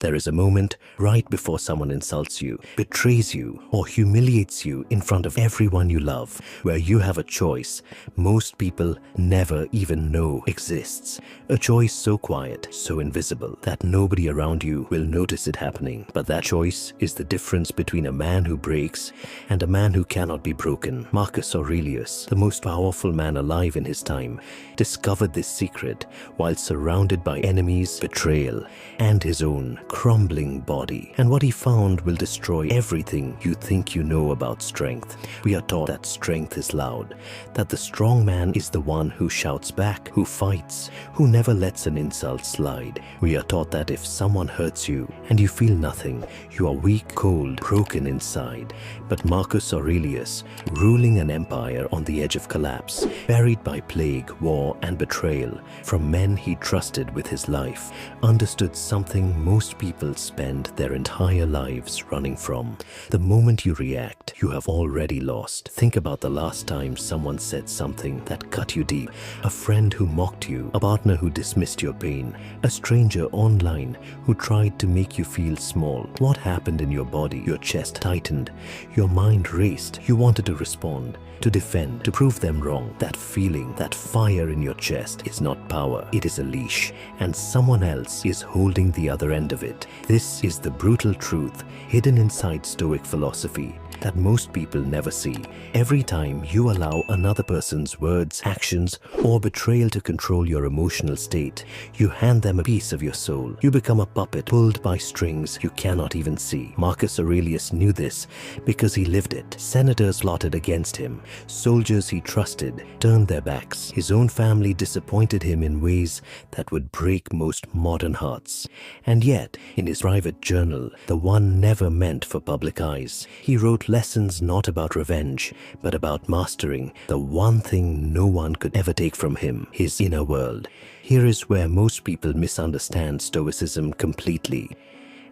There is a moment right before someone insults you, betrays you, or humiliates you in front of everyone you love, where you have a choice most people never even know exists. A choice so quiet, so invisible, that nobody around you will notice it happening. But that choice is the difference between a man who breaks and a man who cannot be broken. Marcus Aurelius, the most powerful man alive in his time, discovered this secret while surrounded by enemies, betrayal, and his own crumbling body. And what he found will destroy everything you think you know about strength. We are taught that strength is loud, that the strong man is the one who shouts back, who fights, who never lets an insult slide. We are taught that if someone hurts you and you feel nothing, you are weak, cold, broken inside. But Marcus Aurelius, ruling an empire on the edge of collapse, buried by plague, war, and betrayal from men he trusted with his life, understood something most people spend their entire lives running from. The moment you react, you have already lost. Think about the last time someone said something that cut you deep. A friend who mocked you, a partner who dismissed your pain, a stranger online who tried to make you feel small. What happened in your body? Your chest tightened, your mind raced. You wanted to respond, to defend, to prove them wrong. That feeling, that fire in your chest is not power, it is a leash, and someone else is holding the other end of it. This is the brutal truth hidden inside Stoic philosophy that most people never see. Every time you allow another person's words, actions, or betrayal to control your emotional state, you hand them a piece of your soul. You become a puppet pulled by strings you cannot even see. Marcus Aurelius knew this because he lived it. Senators plotted against him. Soldiers he trusted turned their backs. His own family disappointed him in ways that would break most modern hearts. And yet, in his private journal, the one never meant for public eyes, he wrote lessons not about revenge, but about mastering the one thing no one could ever take from him, his inner world. Here is where most people misunderstand Stoicism completely.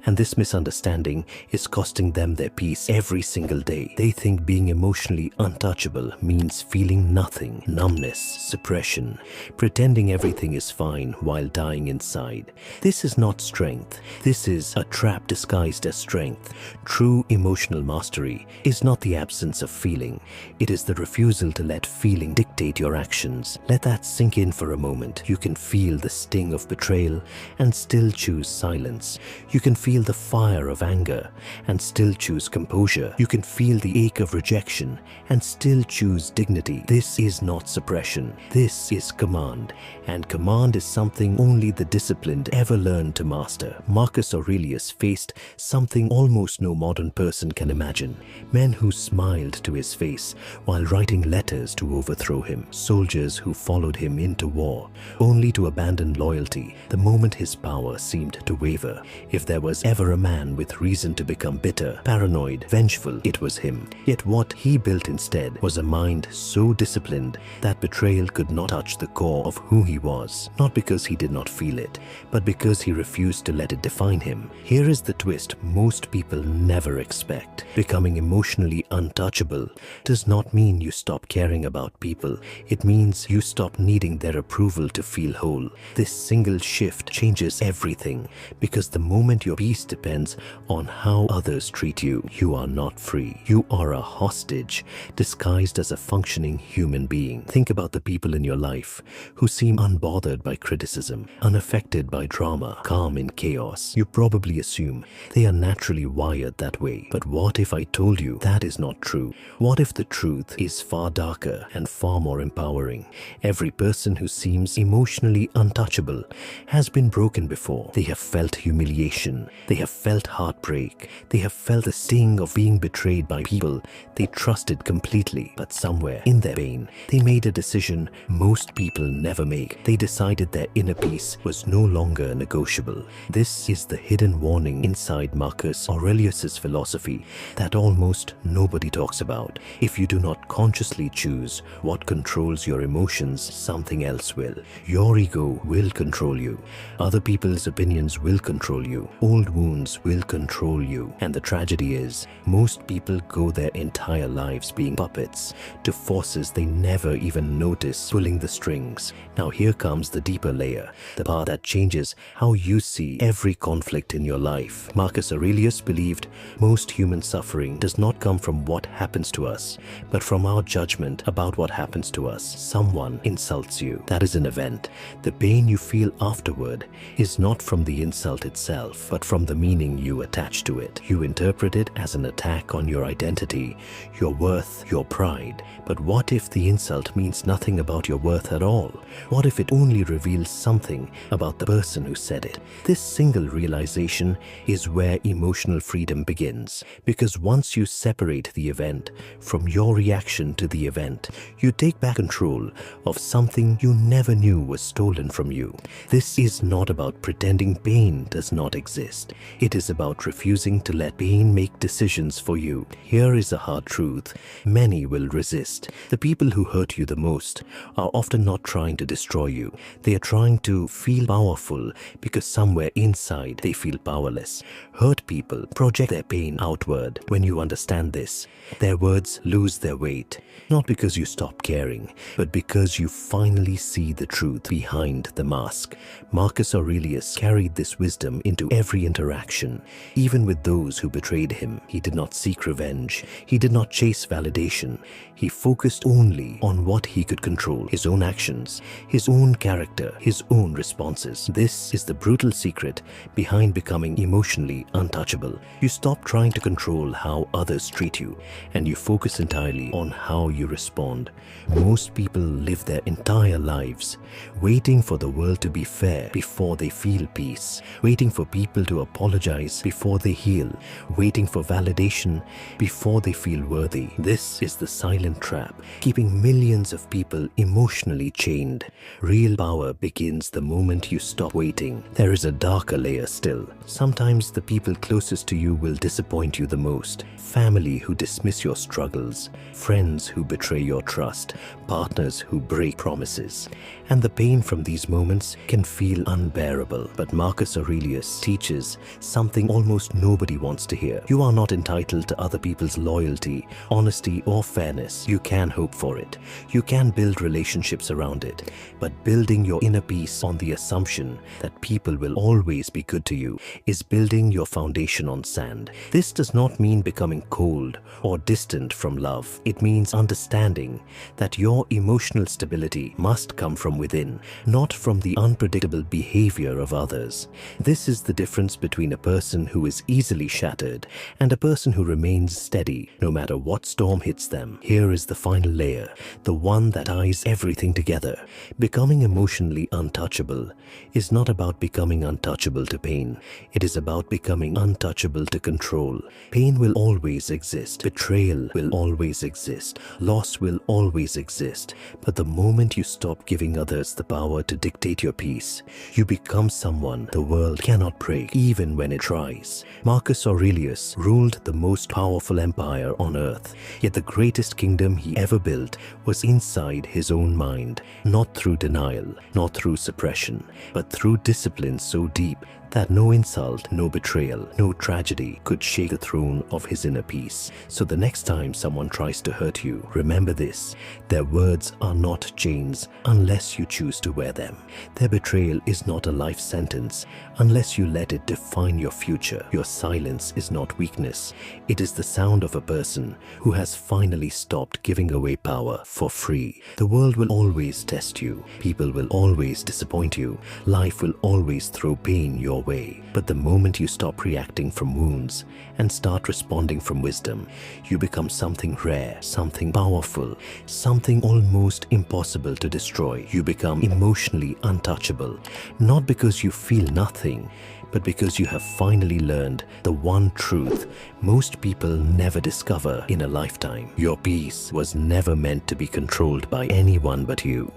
And this misunderstanding is costing them their peace every single day. They think being emotionally untouchable means feeling nothing, numbness, suppression, pretending everything is fine while dying inside. This is not strength. This is a trap disguised as strength. True emotional mastery is not the absence of feeling. It is the refusal to let feeling dictate your actions. Let that sink in for a moment. You can feel the sting of betrayal and still choose silence. You can feel the fire of anger and still choose composure. You can feel the ache of rejection and still choose dignity. This is not suppression. This is command. And command is something only the disciplined ever learn to master. Marcus Aurelius faced something almost no modern person can imagine. Men who smiled to his face while writing letters to overthrow him. Soldiers who followed him into war, only to abandon loyalty the moment his power seemed to waver. If there was ever a man with reason to become bitter, paranoid, vengeful, it was him. Yet what he built instead was a mind so disciplined that betrayal could not touch the core of who he was, not because he did not feel it, but because he refused to let it define him. Here is the twist most people never expect. Becoming emotionally untouchable does not mean you stop caring about people. It means you stop needing their approval to feel whole. This single shift changes everything, because the moment your peace depends on how others treat you, you are not free. You are a hostage disguised as a functioning human being. Think about the people in your life who seem unbothered by criticism, unaffected by drama, calm in chaos. You probably assume they are naturally wired that way. But what if I told you that is not true? What if the truth is far darker and far more empowering? Every person who seems emotionally untouchable has been broken before. They have felt humiliation. They have felt heartbreak. They have felt the sting of being betrayed by people they trusted completely. But somewhere in their pain, they made a decision most people never make. They decided their inner peace was no longer negotiable. This is the hidden warning inside Marcus Aurelius's philosophy that almost nobody talks about. If you do not consciously choose what controls your emotions, something else will. Your ego will control you. Other people's opinions will control you. Old unhealed wounds will control you. And the tragedy is, most people go their entire lives being puppets to forces they never even notice pulling the strings. Now here comes the deeper layer, the part that changes how you see every conflict in your life. Marcus Aurelius believed most human suffering does not come from what happens to us, but from our judgment about what happens to us. Someone insults you. That is an event. The pain you feel afterward is not from the insult itself, but from the meaning you attach to it. You interpret it as an attack on your identity, your worth, your pride. But what if the insult means nothing about your worth at all? What if it only reveals something about the person who said it? This single realization is where emotional freedom begins, because once you separate the event from your reaction to the event, you take back control of something you never knew was stolen from you. This is not about pretending pain does not exist. It is about refusing to let pain make decisions for you. Here is a hard truth. Many will resist. The people who hurt you the most are often not trying to destroy you. They are trying to feel powerful because somewhere inside they feel powerless. Hurt people project their pain outward. When you understand this, their words lose their weight, not because you stop caring, but because you finally see the truth behind the mask. Marcus Aurelius carried this wisdom into every interaction. Even with those who betrayed him, he did not seek revenge. He did not chase validation. He focused only on what he could control: his own actions, his own character, his own responses. This is the brutal secret behind becoming emotionally untouchable. You stop trying to control how others treat you, and you focus entirely on how you respond. Most people live their entire lives waiting for the world to be fair before they feel peace, waiting for people to apologize before they heal, waiting for validation before they feel worthy. This is the silent trap, keeping millions of people emotionally chained. Real power begins the moment you stop waiting. There is a darker layer still. Sometimes the people closest to you will disappoint you the most. Family who dismiss your struggles, friends who betray your trust, partners who break promises. And the pain from these moments can feel unbearable. But Marcus Aurelius teaches something almost nobody wants to hear. You are not entitled to other people's loyalty, honesty, or fairness. You can hope for it. You can build relationships around it. But building your inner peace on the assumption that people will always be good to you is building your foundation on sand. This does not mean becoming cold or distant from love. It means understanding that your emotional stability must come from within, not from the unpredictable behavior of others. This is the difference between a person who is easily shattered and a person who remains steady no matter what storm hits them. Here is the final layer, the one that ties everything together. Becoming emotionally untouchable is not about becoming untouchable to pain. It is about becoming untouchable to control. Pain will always exist. Betrayal will always exist. Loss will always exist. But the moment you stop giving others the power to dictate your peace, you become someone the world cannot break, even when it tries. Marcus Aurelius ruled the most powerful empire on earth, yet the greatest kingdom he ever built was inside his own mind, not through denial, not through suppression, but through discipline so deep that no insult, no betrayal, no tragedy could shake the throne of his inner peace. So the next time someone tries to hurt you, remember this: their words are not chains unless you choose to wear them. Their betrayal is not a life sentence unless you let it define your future. Your silence is not weakness. It is the sound of a person who has finally stopped giving away power for free. The world will always test you. People will always disappoint you. Life will always throw pain your way. But the moment you stop reacting from wounds and start responding from wisdom, you become something rare, something powerful, something almost impossible to destroy. You become emotionally untouchable, not because you feel nothing, but because you have finally learned the one truth most people never discover in a lifetime. Your peace was never meant to be controlled by anyone but you.